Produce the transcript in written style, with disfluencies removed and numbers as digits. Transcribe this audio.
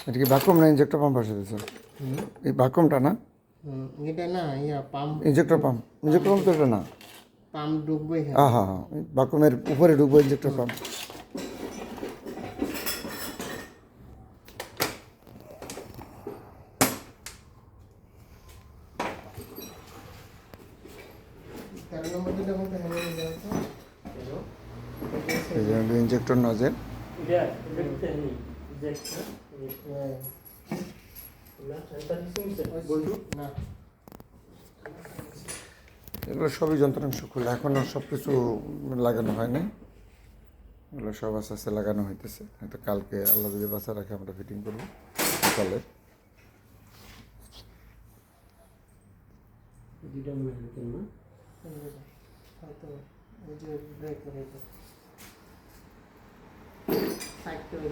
এটা কি ভ্যাকুয়াম না ইনজেক্টর পাম্প বসে দিয়েছে? এই ভ্যাকুয়ামটা না, এটা না pump, injector pump. Injector pump তো এটা না। পাম্প ঢুকবে এখানে। হ্যাঁ হ্যাঁ হ্যাঁ, ভ্যাকুয়ামের উপরে ঢুকবো ইনজেক্টর পাম্প। তেরো নম্বর যেটা বলতে হবে এই যে ইনজেক্টর নজেল। না, এগুলো সবই যন্ত্রাংশ খোলা, এখনও সব কিছু লাগানো হয় নাই। এগুলো সব আস্তে আস্তে লাগানো হইতেছে, হয়তো কালকে আল্লাহ যদি বাঁচা রাখে আমরা ফিটিং করবো সকালে। হয়তো ওই যে ব্রেক করে সাইড করে